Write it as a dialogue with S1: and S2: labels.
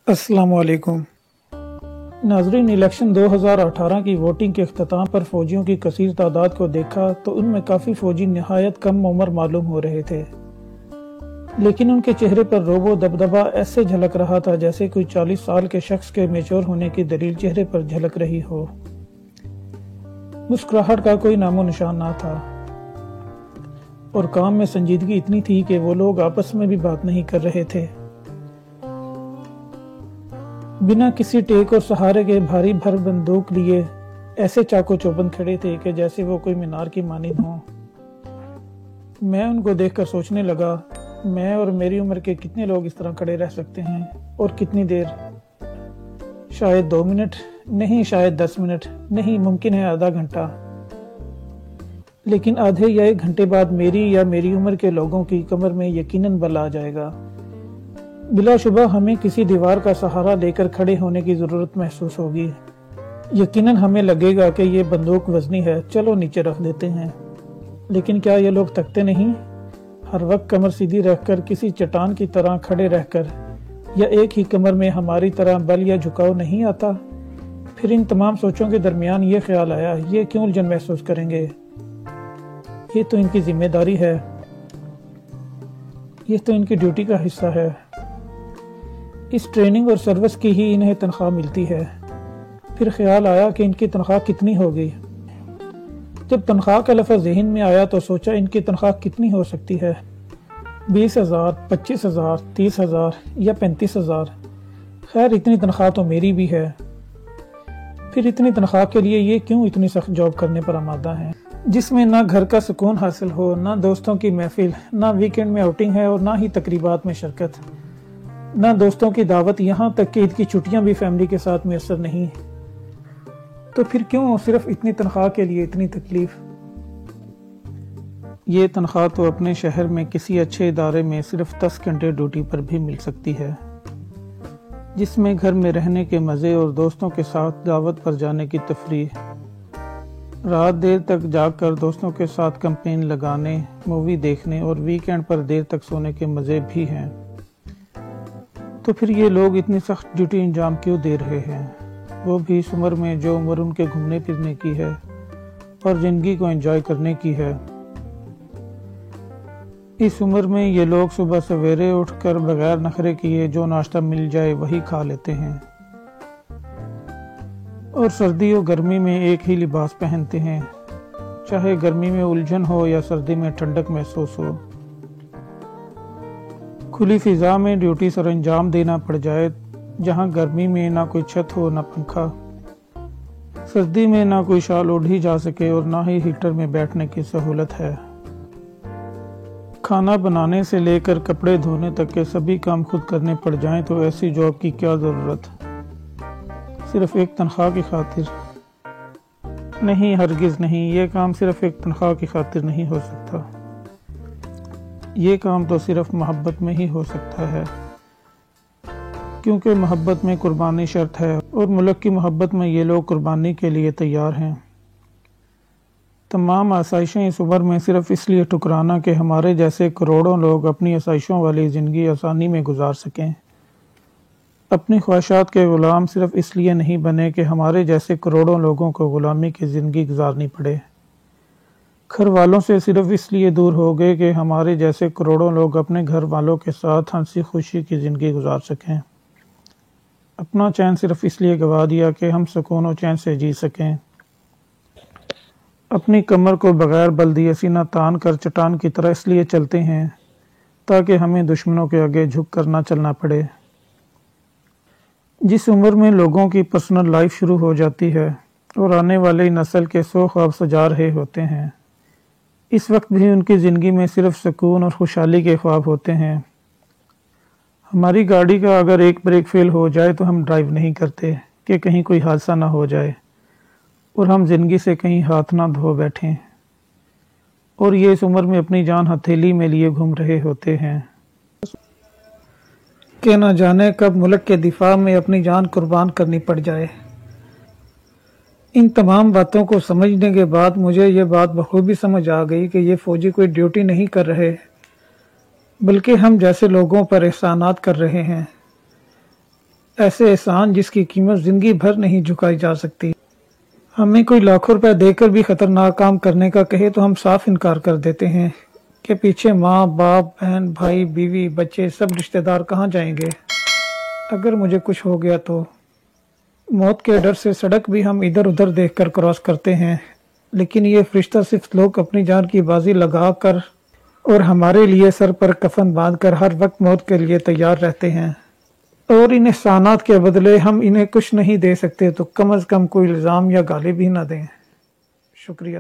S1: السلام علیکم ناظرین، الیکشن 2018 کی ووٹنگ کے اختتام پر فوجیوں کی کثیر تعداد کو دیکھا تو ان میں کافی فوجی نہایت کم عمر معلوم ہو رہے تھے، لیکن ان کے چہرے پر رعب و دبدبہ ایسے جھلک رہا تھا جیسے کوئی 40 سال کے شخص کے میچور ہونے کی دلیل چہرے پر جھلک رہی ہو۔ مسکراہٹ کا کوئی نام و نشان نہ تھا، اور کام میں سنجیدگی اتنی تھی کہ وہ لوگ آپس میں بھی بات نہیں کر رہے تھے۔ بنا کسی ٹیک اور سہارے کے بھاری بھر بندوق لیے ایسے چاقو چوبند کھڑے تھے کہ جیسے وہ کوئی مینار کی مانند ہوں۔ میں ان کو دیکھ کر سوچنے لگا، میں اور میری عمر کے کتنے لوگ اس طرح کھڑے رہ سکتے ہیں، اور کتنی دیر؟ شاید 2 منٹ، نہیں شاید 10 منٹ، نہیں ممکن ہے آدھا گھنٹہ، لیکن آدھے یا 1 گھنٹے بعد میری یا میری عمر کے لوگوں کی کمر میں یقیناً بل آ جائے گا۔ بلا شبہ ہمیں کسی دیوار کا سہارا لے کر کھڑے ہونے کی ضرورت محسوس ہوگی۔ یقیناً ہمیں لگے گا کہ یہ بندوق وزنی ہے، چلو نیچے رکھ دیتے ہیں۔ لیکن کیا یہ لوگ تھکتے نہیں؟ ہر وقت کمر سیدھی رکھ کر کسی چٹان کی طرح کھڑے رہ کر، یا ایک ہی کمر میں ہماری طرح بل یا جھکاؤ نہیں آتا؟ پھر ان تمام سوچوں کے درمیان یہ خیال آیا، یہ کیوں الجھن محسوس کریں گے؟ یہ تو ان کی ذمہ داری ہے، یہ تو ان کی ڈیوٹی کا حصہ ہے۔ اس ٹریننگ اور سروس کی ہی انہیں تنخواہ ملتی ہے۔ پھر خیال آیا کہ ان کی تنخواہ کتنی ہوگی۔ جب تنخواہ کا لفظ ذہن میں آیا تو سوچا ان کی تنخواہ کتنی ہو سکتی ہے؟ 20,000، 25,000، 30,000 یا 35,000؟ خیر اتنی تنخواہ تو میری بھی ہے۔ پھر اتنی تنخواہ کے لیے یہ کیوں اتنی سخت جاب کرنے پر آمادہ ہیں، جس میں نہ گھر کا سکون حاصل ہو، نہ دوستوں کی محفل، نہ ویکینڈ میں آؤٹنگ ہے اور نہ ہی تقریبات میں شرکت، نہ دوستوں کی دعوت، یہاں تک کہ عید کی چھٹیاں بھی فیملی کے ساتھ میسر نہیں؟ تو پھر کیوں صرف اتنی تنخواہ کے لیے اتنی تکلیف؟ یہ تنخواہ تو اپنے شہر میں کسی اچھے ادارے میں صرف 10 گھنٹے ڈیوٹی پر بھی مل سکتی ہے، جس میں گھر میں رہنے کے مزے اور دوستوں کے ساتھ دعوت پر جانے کی تفریح، رات دیر تک جاگ کر دوستوں کے ساتھ کیمپین لگانے، مووی دیکھنے اور ویکینڈ پر دیر تک سونے کے مزے بھی ہیں۔ تو پھر یہ لوگ اتنی سخت ڈیوٹی انجام کیوں دے رہے ہیں؟ وہ بھی اس عمر میں جو عمر ان کے گھومنے پھرنے کی ہے اور زندگی کو انجوائے کرنے کی ہے۔ اس عمر میں یہ لوگ صبح سویرے اٹھ کر بغیر نخرے کیے جو ناشتہ مل جائے وہی کھا لیتے ہیں، اور سردی و گرمی میں ایک ہی لباس پہنتے ہیں، چاہے گرمی میں الجھن ہو یا سردی میں ٹھنڈک محسوس ہو۔ کھلی فضا میں ڈیوٹی سر انجام دینا پڑ جائے، جہاں گرمی میں نہ کوئی چھت ہو نہ پنکھا، سردی میں نہ کوئی شال اوڑھی جا سکے اور نہ ہی ہیٹر میں بیٹھنے کی سہولت ہے۔ کھانا بنانے سے لے کر کپڑے دھونے تک کے سبھی کام خود کرنے پڑ جائیں تو ایسی جاب کی کیا ضرورت؟ صرف ایک تنخواہ کی خاطر؟ نہیں، ہرگز نہیں، یہ کام صرف ایک تنخواہ کی خاطر نہیں ہو سکتا۔ یہ کام تو صرف محبت میں ہی ہو سکتا ہے، کیونکہ محبت میں قربانی شرط ہے، اور ملک کی محبت میں یہ لوگ قربانی کے لیے تیار ہیں۔ تمام آسائشیں اس عمر میں صرف اس لیے ٹکرانا کہ ہمارے جیسے کروڑوں لوگ اپنی آسائشوں والی زندگی آسانی میں گزار سکیں۔ اپنی خواہشات کے غلام صرف اس لیے نہیں بنے کہ ہمارے جیسے کروڑوں لوگوں کو غلامی کی زندگی گزارنی پڑے۔ گھر والوں سے صرف اس لیے دور ہو گئے کہ ہمارے جیسے کروڑوں لوگ اپنے گھر والوں کے ساتھ ہنسی خوشی کی زندگی گزار سکیں۔ اپنا چین صرف اس لیے گوا دیا کہ ہم سکون و چین سے جی سکیں۔ اپنی کمر کو بغیر بلدی سینہ تان کر چٹان کی طرح اس لیے چلتے ہیں تاکہ ہمیں دشمنوں کے آگے جھک کر نہ چلنا پڑے۔ جس عمر میں لوگوں کی پرسنل لائف شروع ہو جاتی ہے اور آنے والی نسل کے 100 خواب سجا رہے ہوتے ہیں، اس وقت بھی ان کی زندگی میں صرف سکون اور خوشحالی کے خواب ہوتے ہیں۔ ہماری گاڑی کا اگر ایک بریک فیل ہو جائے تو ہم ڈرائیو نہیں کرتے کہ کہیں کوئی حادثہ نہ ہو جائے، اور ہم زندگی سے کہیں ہاتھ نہ دھو بیٹھیں، اور یہ اس عمر میں اپنی جان ہتھیلی میں لیے گھوم رہے ہوتے ہیں کہ نہ جانے کب ملک کے دفاع میں اپنی جان قربان کرنی پڑ جائے۔ ان تمام باتوں کو سمجھنے کے بعد مجھے یہ بات بخوبی سمجھ آ گئی کہ یہ فوجی کوئی ڈیوٹی نہیں کر رہے، بلکہ ہم جیسے لوگوں پر احسانات کر رہے ہیں۔ ایسے احسان جس کی قیمت زندگی بھر نہیں جھکائی جا سکتی۔ ہمیں کوئی لاکھوں روپے دے کر بھی خطرناک کام کرنے کا کہے تو ہم صاف انکار کر دیتے ہیں کہ پیچھے ماں باپ بہن بھائی بیوی بچے سب رشتہ دار کہاں جائیں گے اگر مجھے کچھ ہو گیا تو۔ موت کے ڈر سے سڑک بھی ہم ادھر ادھر دیکھ کر کراس کرتے ہیں، لیکن یہ فرشتہ صرف لوگ اپنی جان کی بازی لگا کر اور ہمارے لیے سر پر کفن باندھ کر ہر وقت موت کے لیے تیار رہتے ہیں، اور ان احسانات کے بدلے ہم انہیں کچھ نہیں دے سکتے تو کم از کم کوئی الزام یا گالی بھی نہ دیں۔ شکریہ۔